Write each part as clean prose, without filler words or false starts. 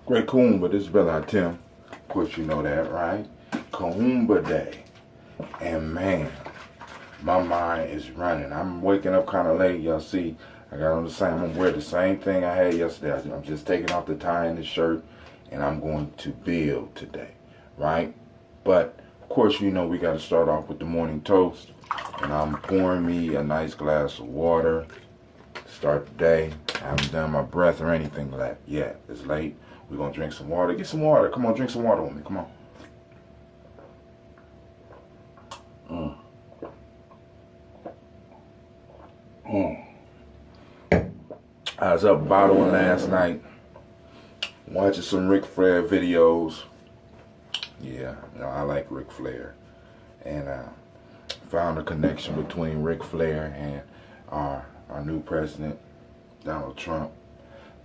Great Kuumba, this is Brother Tim. Of course you know that, right? Kuumba Day. And man, my mind is running. I'm waking up kind of late, y'all see. I got on I'm gonna wear the same thing I had yesterday. I'm just taking off the tie and the shirt, and I'm going to build today, right? But of course, you know we got to start off with the morning toast, and I'm pouring me a nice glass of water. Start the day. I haven't done my breath or anything yet. It's late. We're gonna drink some water. Get some water. Come on, drink some water with me. Come on. I was up bottling last night, watching some Ric Flair videos. Yeah, you know, I like Ric Flair. And found a connection between Ric Flair and our new president, Donald Trump.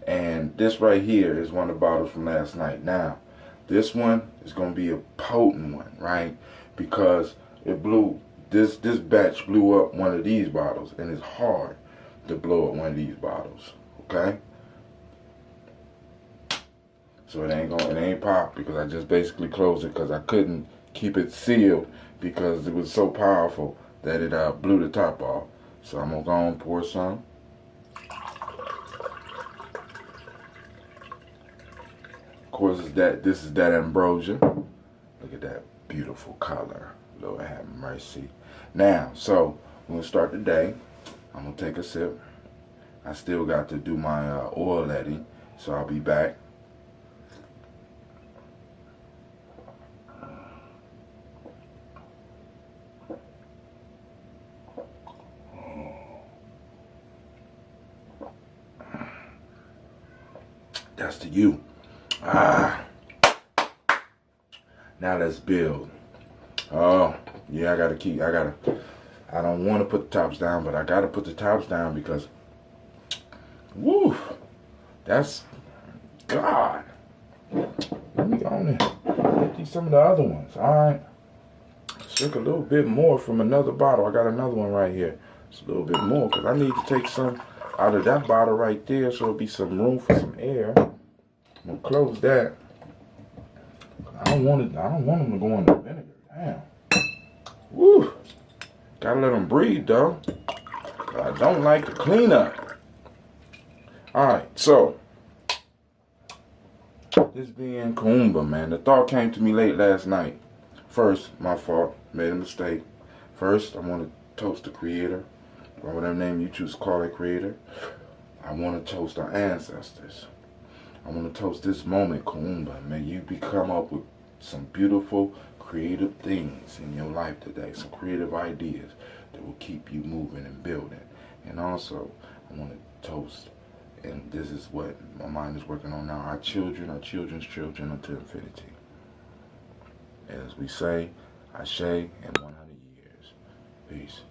And this right here is one of the bottles from last night. Now, this one is going to be a potent one, right? Because it blew, this batch blew up one of these bottles, and it's hard to blow up one of these bottles, okay? So it ain't pop, because I just basically closed it because I couldn't keep it sealed because it was so powerful that it blew the top off. So I'm gonna go and pour some. Of course, this is that ambrosia. Look at that beautiful color. Lord have mercy. Now, so we're gonna start the day. I'm gonna take a sip. I still got to do my oil eddy, so I'll be back. That's to you. Now let's build. Oh, yeah, I don't want to put the tops down, but I gotta put the tops down because, woo, that's God. Let me go on and get some of the other ones, all right? Drink a little bit more from another bottle. I got another one right here. It's a little bit more because I need to take some out of that bottle right there so it'll be some room for some air. I'm gonna close that. I don't want them to go in the vinegar. Damn. Woo. Gotta let them breathe though. I don't like the cleanup. Alright, so this being Kuumba, man. The thought came to me late last night. First, my fault. Made a mistake. First, I want to toast the creator, or whatever name you choose to call it, creator. I want to toast our ancestors. I want to toast this moment, Kuumba. May you come up with some beautiful, creative things in your life today. Some creative ideas that will keep you moving and building. And also, I want to toast, and this is what my mind is working on now, our children, our children's children unto infinity. As we say, Ashe in 100 years. Peace.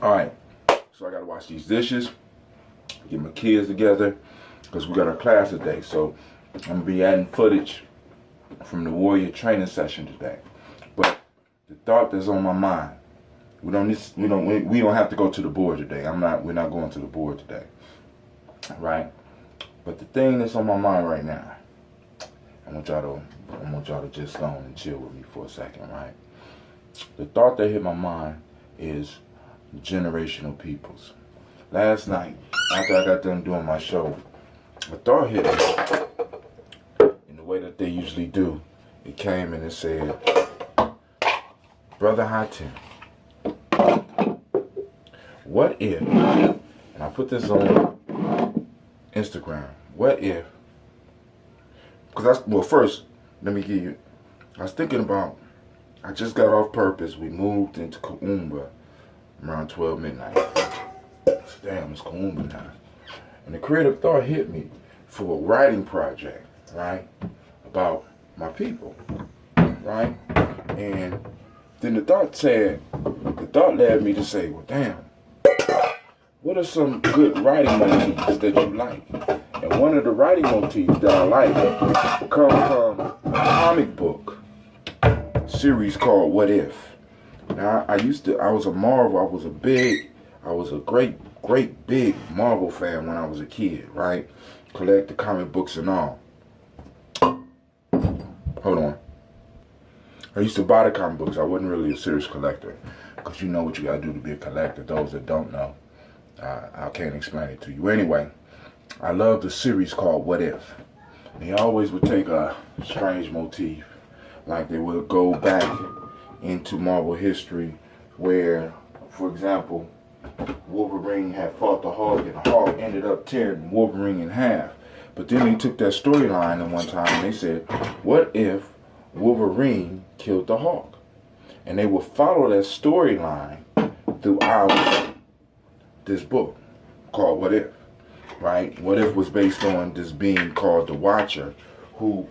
Alright, so I gotta wash these dishes, get my kids together, because we got our class today. So I'm gonna be adding footage from the warrior training session today. But the thought that's on my mind, we don't have to go to the board today. We're not going to the board today. Right? But the thing that's on my mind right now, I want y'all to just go on and chill with me for a second, right? The thought that hit my mind is generational peoples. Last night, after I got done doing my show, a thought hit me in the way that they usually do. It came and it said, Brother Hatim, what if, and I put this on Instagram, what if, well, first, let me give you, I was thinking about, I just got off purpose. We moved into Kuumba around 12 midnight. Damn, it's Kuumba time. And the creative thought hit me for a writing project, right? About my people, right? And then the thought led me to say, well, damn, what are some good writing motifs that you like? And one of the writing motifs that I like comes from a comic book series called What If. Now, I was a Marvel, I I was a great big Marvel fan when I was a kid, right? Collect the comic books and all. Hold on. I used to buy the comic books. I wasn't really a serious collector, because you know what you gotta do to be a collector. Those that don't know, I can't explain it to you. Anyway, I love the series called What If. They always would take a strange motif, like they would go back into Marvel history where, for example, Wolverine had fought the Hulk and the Hulk ended up tearing Wolverine in half. But then they took that storyline and one time and they said, what if Wolverine killed the Hulk? And they will follow that storyline throughout this book called What If, right? What If was based on this being called the Watcher, who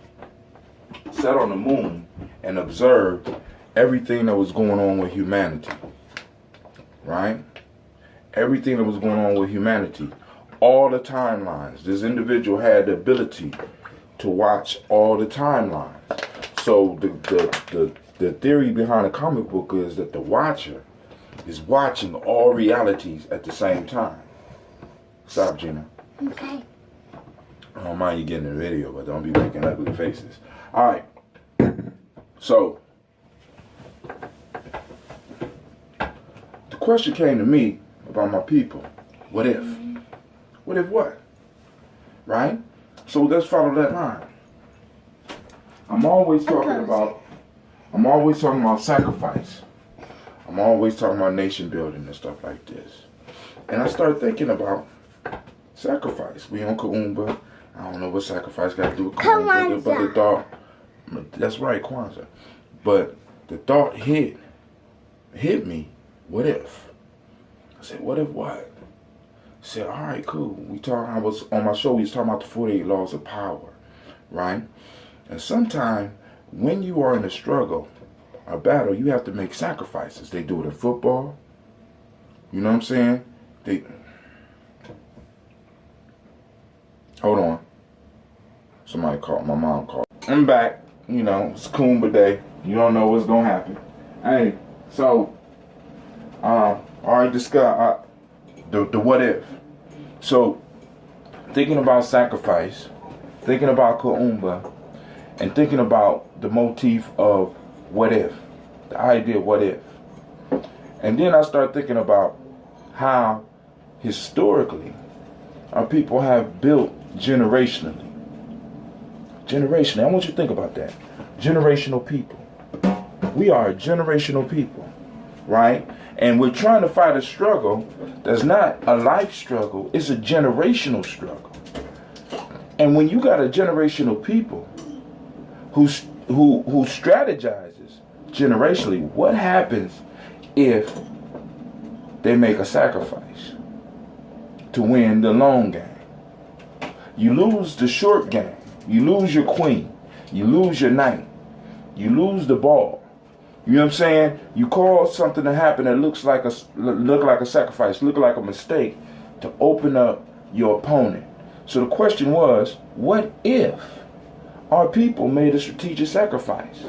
sat on the moon and observed everything that was going on with humanity, right? Everything that was going on with humanity, all the timelines. This individual had the ability to watch all the timelines. So the theory behind the comic book is that the Watcher is watching all realities at the same time. Stop, Gina. Okay. I don't mind you getting in the video, but don't be making ugly faces. All right. So the question came to me about my people. What if? What if what? Right? So let's follow that line. I'm always talking about sacrifice. I'm always talking about nation building and stuff like this. And I started thinking about sacrifice. We on Kuumba. I don't know what sacrifice got to do with Kuumba, but the thought, that's right, Kwanzaa. But the thought hit me, what if? I said, what if what? I said, all right, cool. I was on my show, we was talking about the 48 laws of power, right? And sometimes when you are in a struggle, a battle, you have to make sacrifices. They do it in football. You know what I'm saying? Hold on. Somebody called, my mom called. I'm back. You know, it's Kuumba Day. You don't know what's gonna happen. Hey, so already discuss the what if. So thinking about sacrifice, thinking about Kuumba, and thinking about the motif of what if, the idea of what if. And then I start thinking about how historically our people have built generationally. Generationally, I want you to think about that. Generational people. We are a generational people, right? And we're trying to fight a struggle that's not a life struggle, it's a generational struggle. And when you got a generational people who strategizes generationally, what happens if they make a sacrifice to win the long game? You lose the short game. You lose your queen. You lose your knight. You lose the ball. You know what I'm saying? You cause something to happen that look like a sacrifice, look like a mistake, to open up your opponent. So the question was, what if our people made a strategic sacrifice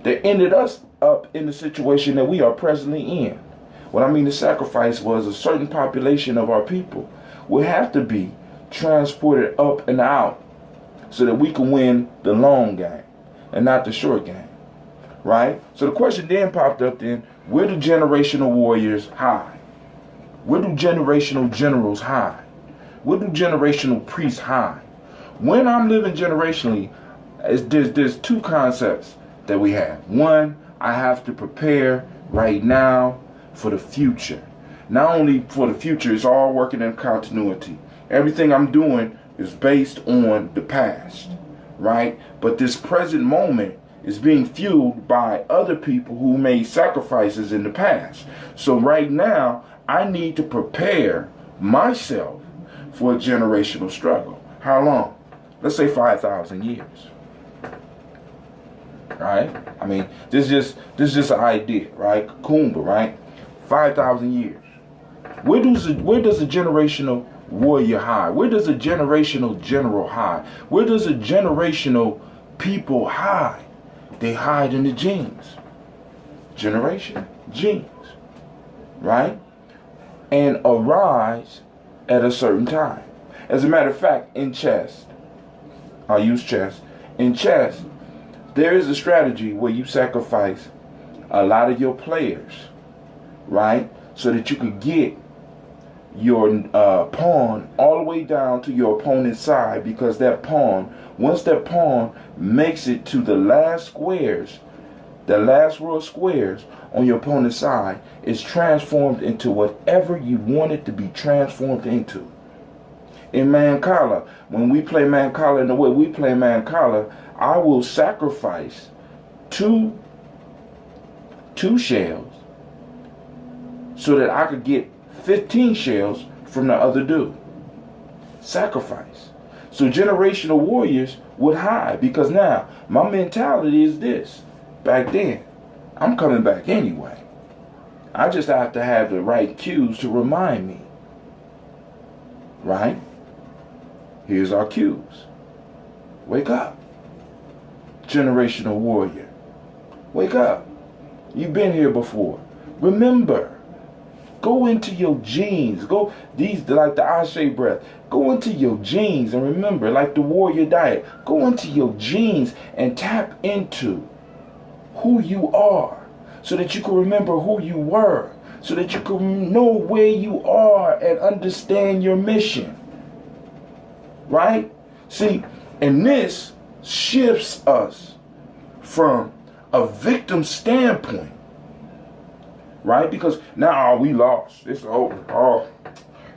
that ended us up in the situation that we are presently in? What I mean the sacrifice was a certain population of our people will have to be transported up and out so that we can win the long game and not the short game, right? So the question then popped up then, where do generational warriors hide? Where do generational generals hide? Where do generational priests hide? When I'm living generationally, there's two concepts that we have. One, I have to prepare right now for the future. Not only for the future, it's all working in continuity. Everything I'm doing is based on the past, right? But this present moment is being fueled by other people who made sacrifices in the past. So right now, I need to prepare myself for a generational struggle. How long? Let's say 5,000 years. Right? I mean, this is just an idea, right? Kuumba, right? 5,000 years. Where does a generational warrior hide? Where does a generational general hide? Where does a generational people hide? They hide in the genes. Generation, genes. Right? and arise at a certain time. As a matter of fact, in chess, I'll use chess. In chess, there is a strategy where you sacrifice a lot of your players, right? So that you could get your pawn all the way down to your opponent's side, because that pawn, once that pawn makes it to the last squares, the last row of squares on your opponent's side, is transformed into whatever you want it to be transformed into. In Mancala, when we play Mancala, in the way we play Mancala, I will sacrifice two shells so that I could get 15 shells from the other dude. Sacrifice. So generational warriors would hide, because now my mentality is this. Back then, I'm coming back anyway. I just have to have the right cues to remind me. Right? Here's our cues. Wake up. Generational warrior. Wake up. You've been here before. Remember. Go into your genes. Go, these like the Ashe breath. Go into your genes and remember, like the warrior diet. Go into your genes and tap into who you are, so that you can remember who you were, so that you can know where you are and understand your mission. Right? See, and this shifts us from a victim standpoint. Right? Because now, we lost. It's over. Oh,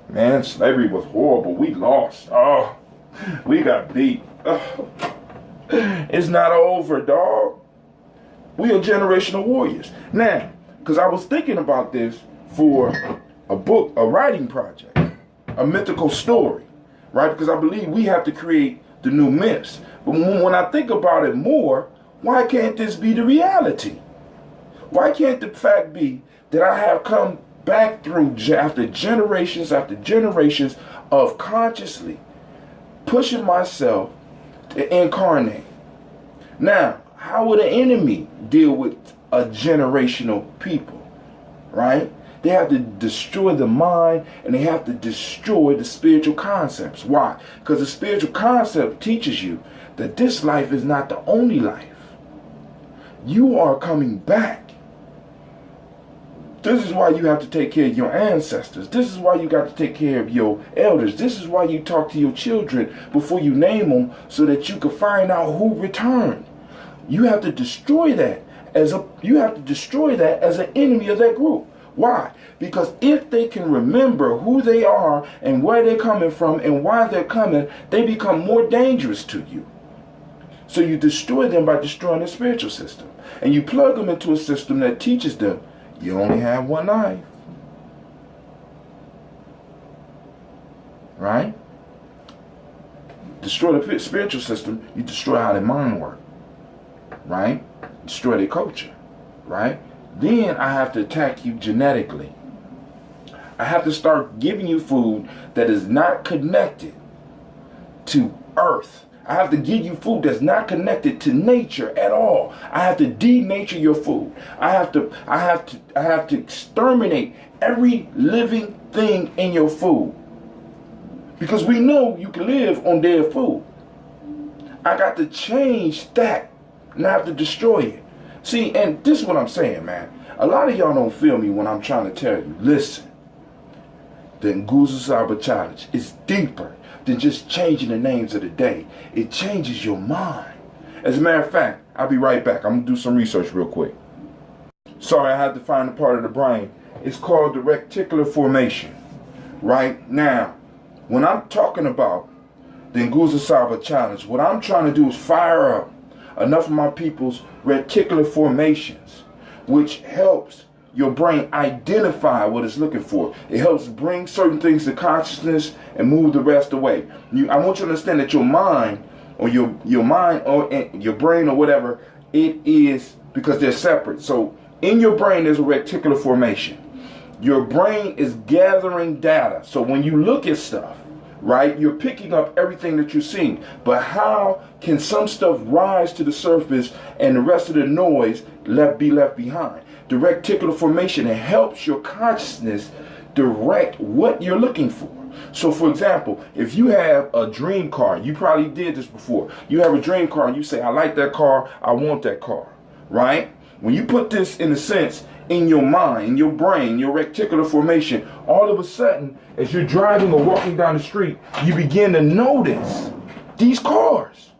man, slavery was horrible. We lost. Oh, we got beat. Oh. It's not over, dog. We are generational warriors. Now, because I was thinking about this for a book, a writing project, a mythical story, right? Because I believe we have to create the new myths. But when I think about it more, why can't this be the reality? Why can't the fact be that I have come back through after generations of consciously pushing myself to incarnate? Now, how would an enemy deal with a generational people, right? They have to destroy the mind, and they have to destroy the spiritual concepts. Why? Because the spiritual concept teaches you that this life is not the only life. You are coming back. This is why you have to take care of your ancestors. This is why you got to take care of your elders. This is why you talk to your children before you name them, so that you can find out who returned. You have to destroy that as an enemy of that group. Why? Because if they can remember who they are and where they're coming from and why they're coming, they become more dangerous to you. So you destroy them by destroying the spiritual system. And you plug them into a system that teaches them you only have one life. Right? Destroy the spiritual system, you destroy how their mind works. Right? Destroy their culture. Right? Then I have to attack you genetically. I have to start giving you food that is not connected to earth. I have to give you food that's not connected to nature at all. I have to denature your food. I have to exterminate every living thing in your food. Because we know you can live on dead food. I got to change that, and I have to destroy it. See, and this is what I'm saying, man. A lot of y'all don't feel me when I'm trying to tell you, listen, the Nguzo Saba Challenge is deeper than just changing the names of the day. It changes your mind. As a matter of fact, I'll be right back. I'm going to do some research real quick. Sorry, I had to find a part of the brain. It's called the reticular formation. Right now, when I'm talking about the Nguzo Saba Challenge, what I'm trying to do is fire up enough of my people's reticular formations, which helps your brain identify what it's looking for. It helps bring certain things to consciousness and move the rest away. I want you to understand that your mind, or your mind, or your brain, or whatever, it is, because they're separate. So in your brain, there's a reticular formation. Your brain is gathering data. So when you look at stuff, right, you're picking up everything that you're seeing. But how can some stuff rise to the surface and the rest of the noise be left behind? The reticular formation, it helps your consciousness direct what you're looking for. So for example, if you have a dream car, you probably did this before. You have a dream car and you say, I like that car, I want that car, right? When you put this in a sense in your mind, in your brain, your reticular formation, all of a sudden, as you're driving or walking down the street, you begin to notice these cars.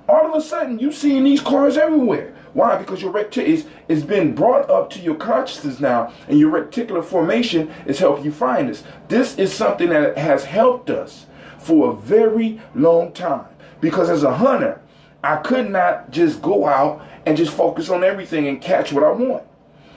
All of a sudden, you're seeing these cars everywhere. Why? Because your it's been brought up to your consciousness now, and your reticular formation is helping you find this. This is something that has helped us for a very long time. Because as a hunter, I could not just go out and just focus on everything and catch what I want,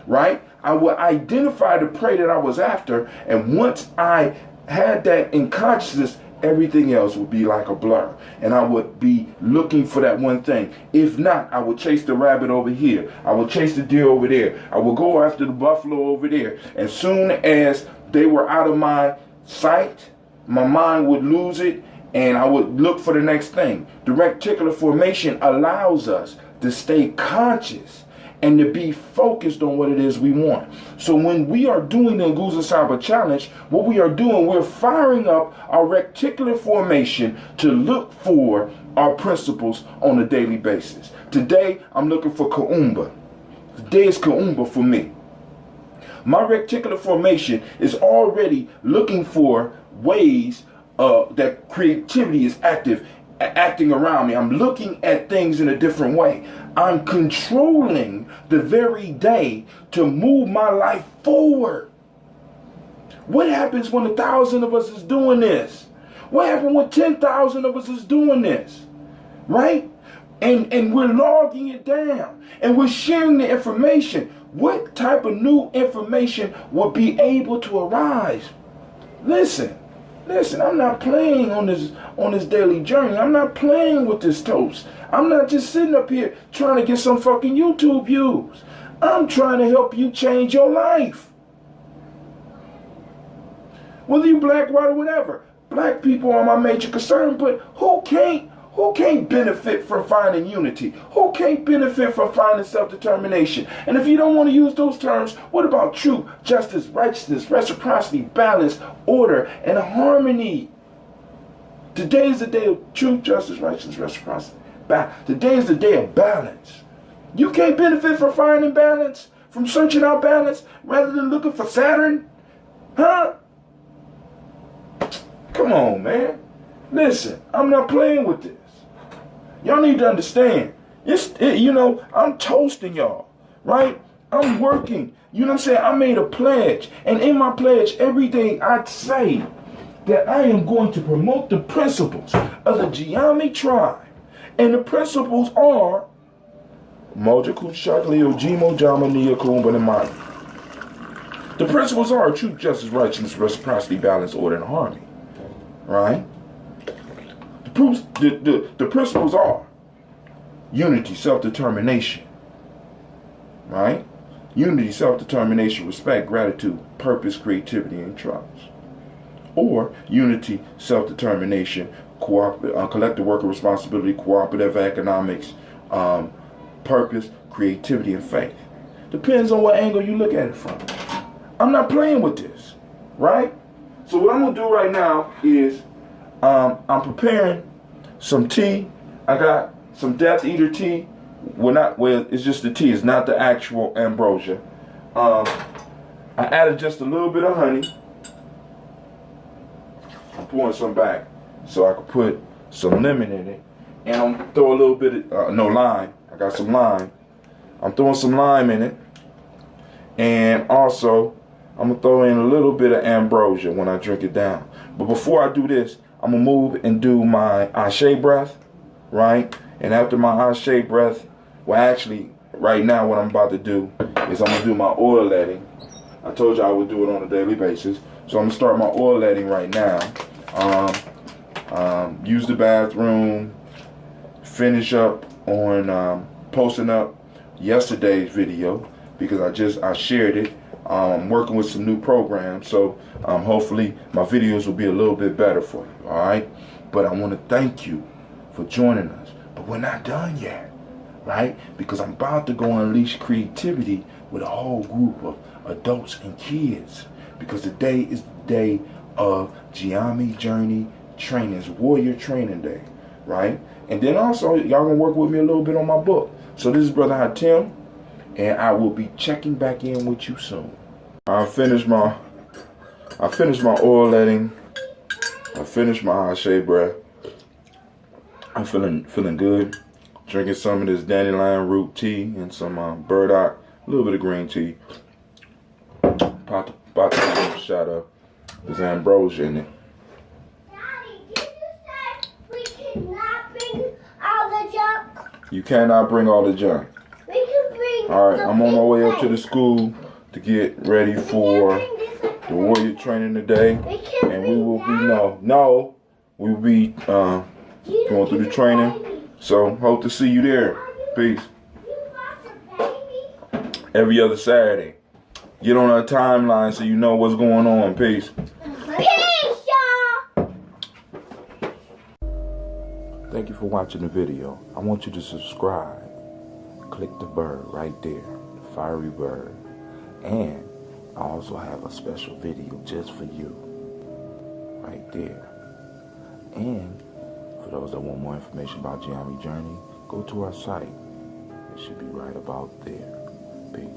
right? I would identify the prey that I was after, and once I had that in consciousness, everything else would be like a blur. And I would be looking for that one thing. If not, I would chase the rabbit over here. I would chase the deer over there. I would go after the buffalo over there. As soon as they were out of my sight, my mind would lose it, and I would look for the next thing. The reticular formation allows us to stay conscious and to be focused on what it is we want. So when we are doing the Nguza Cyber Challenge, what we are doing, we're firing up our reticular formation to look for our principles on a daily basis. Today, I'm looking for Kuumba. Today is Kuumba for me. My reticular formation is already looking for ways that creativity is acting around me. I'm looking at things in a different way. I'm controlling the very day to move my life forward. What happens when 1,000 of us is doing this? What happens when 10,000 of us is doing this? Right? And we're logging it down and we're sharing the information. What type of new information will be able to arise? Listen, I'm not playing on this daily journey. I'm not playing with this toast. I'm not just sitting up here trying to get some fucking YouTube views. I'm trying to help you change your life. Whether you black, white, or whatever. Black people are my major concern, but who can't benefit from finding unity? Who can't benefit from finding self-determination? And if you don't want to use those terms, what about truth, justice, righteousness, reciprocity, balance, order, and harmony? Today is the day of truth, justice, righteousness, reciprocity. Today is the day of balance. You can't benefit from finding balance, from searching out balance, rather than looking for Saturn? Huh? Come on, man. Listen, I'm not playing with this. Y'all need to understand. I'm toasting y'all, right? I'm working. You know what I'm saying? I made a pledge. And in my pledge, everything I say that I am going to promote the principles of the gye-nyame tribe. And the principles are Moja Kuchakleo, Jimo, Jama, Nia, Kuumba, and Maya. The principles are truth, justice, righteousness, reciprocity, balance, order, and harmony. Right? The principles are unity, self-determination. Right? Unity, self-determination, respect, gratitude, purpose, creativity, and trust. Or unity, self-determination, collective worker responsibility, cooperative economics, purpose, creativity, and faith. Depends on what angle you look at it from. I'm not playing with this, right? So what I'm gonna do right now is I'm preparing some tea. I got some Death Eater tea. It's just the tea. It's not the actual ambrosia. I added just a little bit of honey. I'm pouring some back so I could put some lemon in it. And I'm gonna throw a little bit of, lime. I got some lime. I'm throwing some lime in it. And also, I'm gonna throw in a little bit of ambrosia when I drink it down. But before I do this, I'm gonna move and do my Ashe breath, right? And after my Ashe breath, well actually, right now what I'm about to do is I'm gonna do my oil letting. I told you I would do it on a daily basis. So I'm gonna start my oil letting right now. Use the bathroom, finish up on posting up yesterday's video because I shared it. I'm working with some new programs, so hopefully my videos will be a little bit better for you, all right? But I want to thank you for joining us. But we're not done yet, right? Because I'm about to go unleash creativity with a whole group of adults and kids because today is the day of gye-nyame journey training. It's warrior training day, right? And then also, y'all gonna work with me a little bit on my book. So this is Brother Hatim, and I will be checking back in with you soon. I finished my oiletting. I finished my shea breath. I'm feeling good. Drinking some of this dandelion root tea and some burdock, a little bit of green tea. About to put a shot of this ambrosia in it. Daddy, did you say we cannot bring all the junk? You cannot bring all the junk. We can bring. All right, I'm on my way up to the school to get ready for the warrior training today, and we will be we will be going through the training. So hope to see you there. Peace. Every other Saturday. Get on our timeline so you know what's going on. Peace. Peace, y'all. Thank you for watching the video. I want you to subscribe. Click the bird right there, the fiery bird. And I also have a special video just for you, right there. And for those that want more information about gye-nyame Journey, go to our site. It should be right about there. Peace.